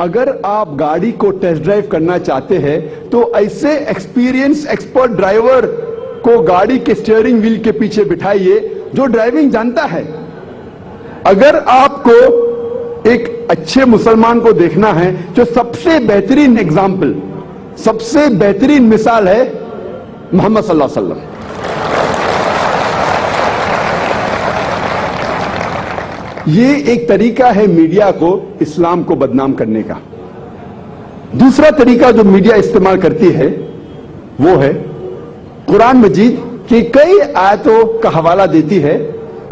اگر آپ گاڑی کو ٹیسٹ ڈرائیو کرنا چاہتے ہیں تو ایسے ایکسپیرینس ایکسپرٹ ڈرائیور کو گاڑی کے سٹیئرنگ ویل کے پیچھے بٹھائیے جو ڈرائیونگ جانتا ہے. اگر آپ کو ایک اچھے مسلمان کو دیکھنا ہے جو سب سے بہترین ایگزامپل، سب سے بہترین مثال ہے محمد صلی اللہ علیہ وسلم. یہ ایک طریقہ ہے میڈیا کو اسلام کو بدنام کرنے کا. دوسرا طریقہ جو میڈیا استعمال کرتی ہے وہ ہے قرآن مجید کی کئی آیتوں کا حوالہ دیتی ہے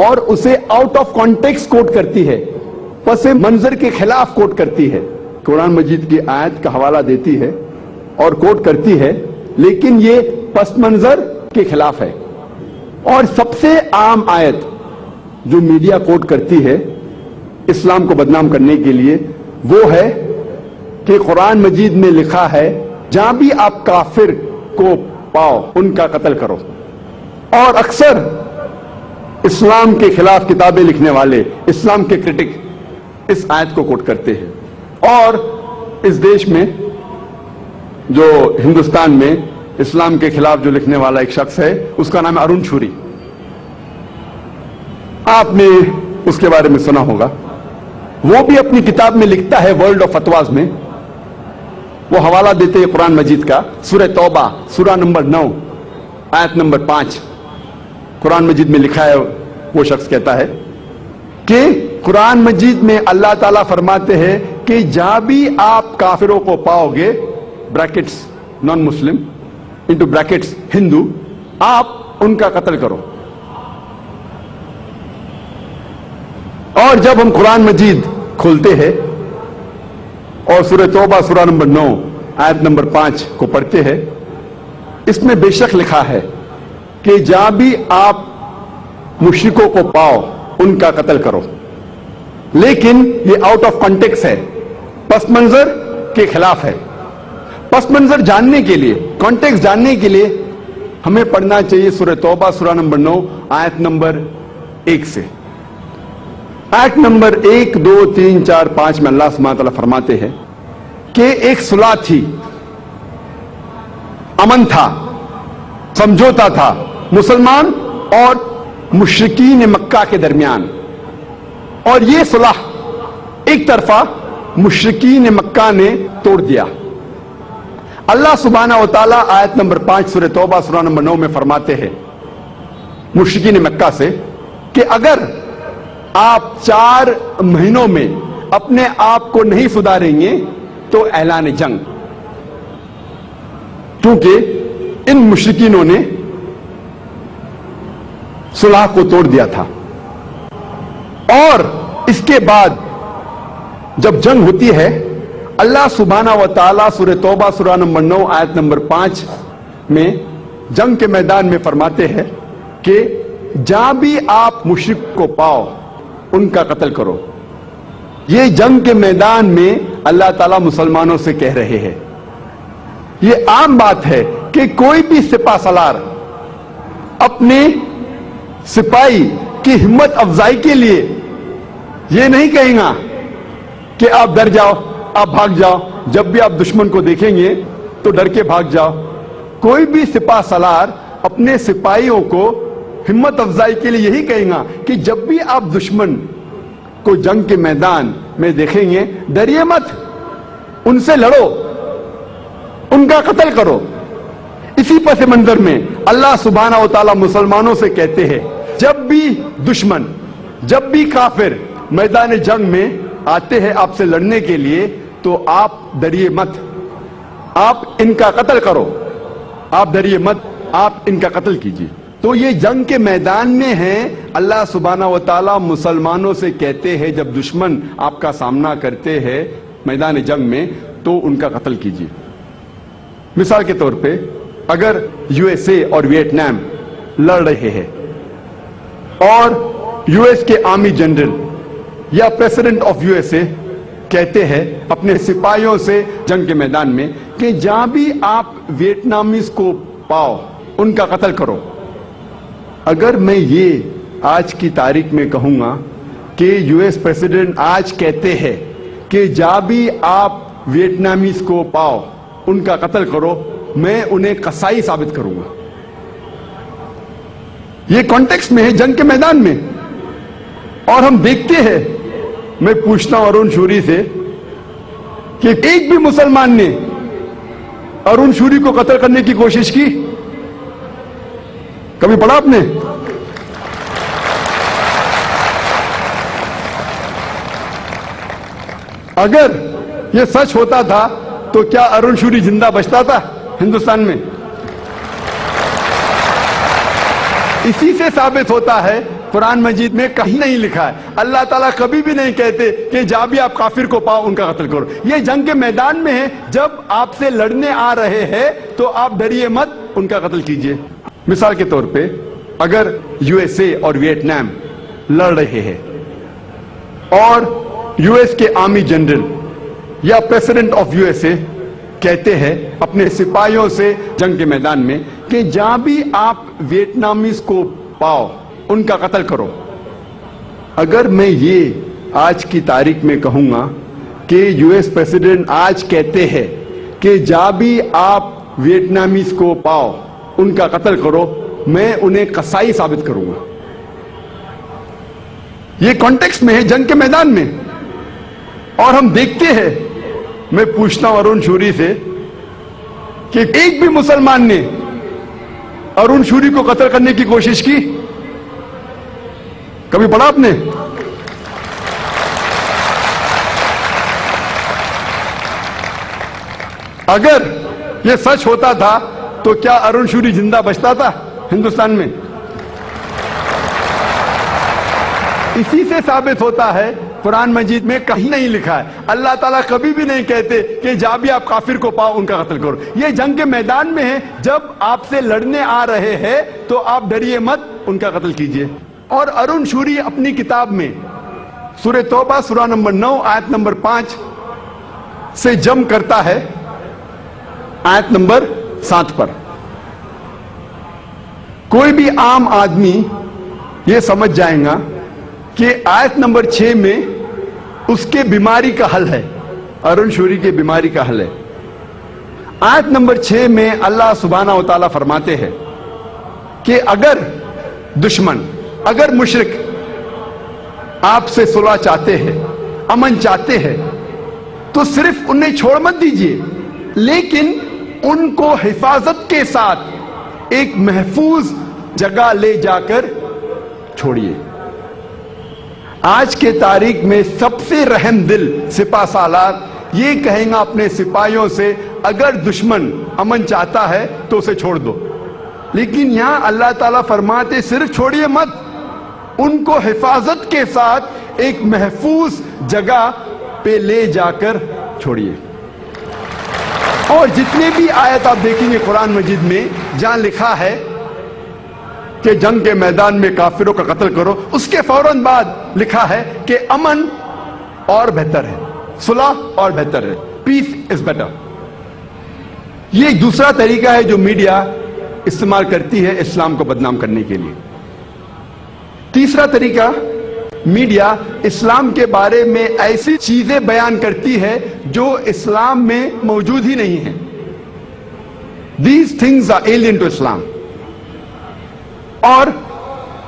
اور اسے آؤٹ آف کانٹیکسٹ کوٹ کرتی ہے، پس منظر کے خلاف کوٹ کرتی ہے. قرآن مجید کی آیت کا حوالہ دیتی ہے اور کوٹ کرتی ہے لیکن یہ پس منظر کے خلاف ہے. اور سب سے عام آیت جو میڈیا کوٹ کرتی ہے اسلام کو بدنام کرنے کے لیے وہ ہے کہ قرآن مجید میں لکھا ہے جہاں بھی آپ کافر کو پاؤ ان کا قتل کرو. اور اکثر اسلام کے خلاف کتابیں لکھنے والے، اسلام کے کرٹک اس آیت کو کوٹ کرتے ہیں. اور اس دیش میں جو ہندوستان میں اسلام کے خلاف جو لکھنے والا ایک شخص ہے اس کا نام ہے ارون شوری. آپ نے اس کے بارے میں سنا ہوگا. وہ بھی اپنی کتاب میں لکھتا ہے ورلڈ آف فتواز میں، وہ حوالہ دیتے ہیں قرآن مجید کا، سورہ توبہ سورہ نمبر 9 آیت نمبر 5. قرآن مجید میں لکھا ہے، وہ شخص کہتا ہے کہ قرآن مجید میں اللہ تعالیٰ فرماتے ہیں کہ جہاں بھی آپ کافروں کو پاؤ گے، بریکٹس نان مسلم انٹو بریکٹس ہندو، آپ ان کا قتل کرو. اور جب ہم قرآن مجید کھولتے ہیں اور سورہ توبہ سورہ نمبر 9 آیت نمبر 5 کو پڑھتے ہیں، اس میں بے شک لکھا ہے کہ جہاں بھی آپ مشرکوں کو پاؤ ان کا قتل کرو. لیکن یہ آؤٹ آف کانٹیکسٹ ہے، پس منظر کے خلاف ہے. پس منظر جاننے کے لیے، کانٹیکسٹ جاننے کے لیے ہمیں پڑھنا چاہیے سورہ توبہ سورہ نمبر 9 آیت نمبر 1 سے. آیت نمبر 1 2 3 4 5 میں اللہ سبحانہ تعالیٰ فرماتے ہیں کہ ایک صلح تھی، امن تھا، سمجھوتا تھا مسلمان اور مشرکین مکہ کے درمیان، اور یہ صلح ایک طرفہ مشرکین مکہ نے توڑ دیا. اللہ سبحانہ و تعالیٰ آیت نمبر 5 سورہ توبہ سورہ نمبر 9 میں فرماتے ہیں مشرکین مکہ سے کہ اگر آپ 4 مہینوں میں اپنے آپ کو نہیں سدھاریں گے تو اعلان جنگ. کیونکہ ان مشرکینوں نے صلح کو توڑ دیا تھا. اور اس کے بعد جب جنگ ہوتی ہے، اللہ سبحانہ و تعالیٰ سورہ توبہ سورہ نمبر 9 آیت نمبر 5 میں جنگ کے میدان میں فرماتے ہیں کہ جہاں بھی آپ مشرک کو پاؤ ان کا قتل کرو. یہ جنگ کے میدان میں اللہ تعالیٰ مسلمانوں سے کہہ رہے ہیں. یہ عام بات ہے کہ کوئی بھی سپہ سالار اپنے سپاہی کی ہمت افزائی کے لیے یہ نہیں کہیں گا کہ آپ ڈر جاؤ، آپ بھاگ جاؤ. جب بھی آپ دشمن کو دیکھیں گے تو ڈر کے بھاگ جاؤ. کوئی بھی سپہ سالار اپنے سپاہیوں کو ہمت افزائی کے لیے یہی کہیں گا کہ جب بھی آپ دشمن کو جنگ کے میدان میں دیکھیں گے ڈریے مت، ان سے لڑو، ان کا قتل کرو. اسی پس منظر میں اللہ سبحانہ و تعالیٰ مسلمانوں سے کہتے ہیں جب بھی دشمن، جب بھی کافر میدان جنگ میں آتے ہیں آپ سے لڑنے کے لیے تو آپ ڈریے مت، آپ ان کا قتل کرو. آپ ڈریے مت، آپ ان کا قتل کیجیے. تو یہ جنگ کے میدان میں ہیں. اللہ سبحانہ و تعالیٰ مسلمانوں سے کہتے ہیں جب دشمن آپ کا سامنا کرتے ہیں میدان جنگ میں تو ان کا قتل کیجیے. مثال کے طور پہ اگر یو ایس اے اور ویتنام لڑ رہے ہیں اور یو ایس کے آرمی جنرل یا president of U S A کہتے ہیں اپنے سپاہیوں سے جنگ کے میدان میں کہ جہاں بھی آپ ویتنامیز کو پاؤ ان کا قتل کرو. اگر میں یہ آج کی تاریخ میں کہوں گا کہ یو ایس پریزیڈنٹ آج کہتے ہیں کہ جہاں بھی آپ ویتنامیز کو پاؤ ان کا قتل کرو، میں انہیں قصائی ثابت کروں گا۔ یہ کانٹیکسٹ میں ہے جنگ کے میدان میں، اور ہم دیکھتے ہیں، میں پوچھتا ہوں ارون شوری سے کہ ایک بھی مسلمان نے ارون شوری کو قتل کرنے کی کوشش کی؟ کبھی پڑھا آپ نے؟ اگر یہ سچ ہوتا تھا تو کیا ارون شوری زندہ بچتا تھا ہندوستان میں؟ اسی سے ثابت ہوتا ہے، قرآن مجید میں کہیں نہیں لکھا ہے، اللہ تعالیٰ کبھی بھی نہیں کہتے کہ جہاں بھی آپ کافر کو پاؤ ان کا قتل کرو۔ یہ جنگ کے میدان میں ہے، جب آپ سے لڑنے آ رہے ہیں تو آپ ڈریے مت، ان کا قتل کیجئے۔ مثال کے طور پہ اگر یو ایس اے اور ویتنام لڑ رہے ہیں اور یو ایس کے آرمی جنرل یا president of U S A کہتے ہیں اپنے سپاہیوں سے جنگ کے میدان میں کہ جہاں بھی آپ ویتنامیز کو پاؤ ان کا قتل کرو، اگر میں یہ آج کی تاریخ میں کہوں گا کہ یو ایس پریزیڈنٹ آج کہتے ہیں کہ جہاں بھی آپ ویتنامیز کو پاؤ ان کا قتل کرو، میں انہیں قصائی ثابت کروں گا۔ یہ کانٹیکسٹ میں ہے جنگ کے میدان میں، اور ہم دیکھتے ہیں، میں پوچھتا ہوں ارون شوری سے کہ ایک بھی مسلمان نے ارون شوری کو قتل کرنے کی کوشش کی؟ کبھی پڑھا آپ نے؟ اگر یہ سچ ہوتا تھا تو کیا ارون شوری زندہ بچتا تھا ہندوستان میں؟ اسی سے ثابت ہوتا ہے، قرآن مجید میں کہیں نہیں لکھا ہے، اللہ تعالیٰ کبھی بھی نہیں کہتے کہ جہاں بھی آپ کافر کو پاؤ ان کا قتل کرو۔ یہ جنگ کے میدان میں ہے، جب آپ سے لڑنے آ رہے ہیں تو آپ ڈریے مت، ان کا قتل کیجئے۔ اور ارون شوری اپنی کتاب میں سورہ توبہ سورہ نمبر 9 آیت نمبر 5 سے جم کرتا ہے آیت نمبر 7 پر۔ کوئی بھی عام آدمی یہ سمجھ جائے گا کہ آیت نمبر 6 میں اس کے بیماری کا حل ہے، ارون شوری کے بیماری کا حل ہے۔ آیت نمبر 6 میں اللہ سبحانہ و تعالیٰ فرماتے ہیں کہ اگر دشمن، اگر مشرک آپ سے صلح چاہتے ہیں، امن چاہتے ہیں، تو صرف انہیں چھوڑ مت دیجئے، لیکن ان کو حفاظت کے ساتھ ایک محفوظ جگہ لے جا کر چھوڑیے۔ آج کے تاریخ میں سب سے رحم دل سپاہ سالار یہ کہیں گا اپنے سپاہیوں سے اگر دشمن امن چاہتا ہے تو اسے چھوڑ دو، لیکن یہاں اللہ تعالیٰ فرماتے صرف چھوڑیے مت، ان کو حفاظت کے ساتھ ایک محفوظ جگہ پہ لے جا کر چھوڑیے۔ اور جتنے بھی آیت آپ دیکھیں گے قرآن مجید میں جہاں لکھا ہے کہ جنگ کے میدان میں کافروں کا قتل کرو، اس کے فوراً بعد لکھا ہے کہ امن اور بہتر ہے، صلح اور بہتر ہے، پیس از بیٹر۔ یہ ایک دوسرا طریقہ ہے جو میڈیا استعمال کرتی ہے اسلام کو بدنام کرنے کے لیے۔ تیسرا طریقہ، میڈیا اسلام کے بارے میں ایسی چیزیں بیان کرتی ہے جو اسلام میں موجود ہی نہیں ہیں۔ These things are alien to Islam۔ اور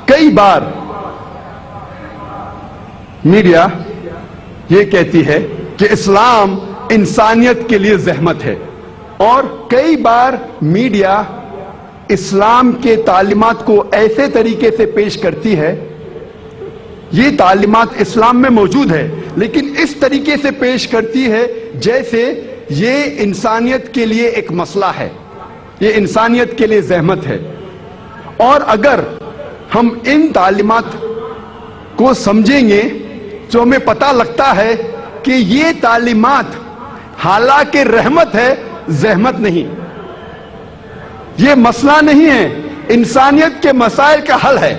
کئی بار میڈیا یہ کہتی ہے کہ اسلام انسانیت کے لیے زحمت ہے، اور کئی بار میڈیا اسلام کے تعلیمات کو ایسے طریقے سے پیش کرتی ہے، یہ تعلیمات اسلام میں موجود ہے لیکن اس طریقے سے پیش کرتی ہے جیسے یہ انسانیت کے لیے ایک مسئلہ ہے، یہ انسانیت کے لیے زحمت ہے۔ اور اگر ہم ان تعلیمات کو سمجھیں گے تو ہمیں پتہ لگتا ہے کہ یہ تعلیمات حالانکہ رحمت ہے، زحمت نہیں، یہ مسئلہ نہیں ہے، انسانیت کے مسائل کا حل ہے۔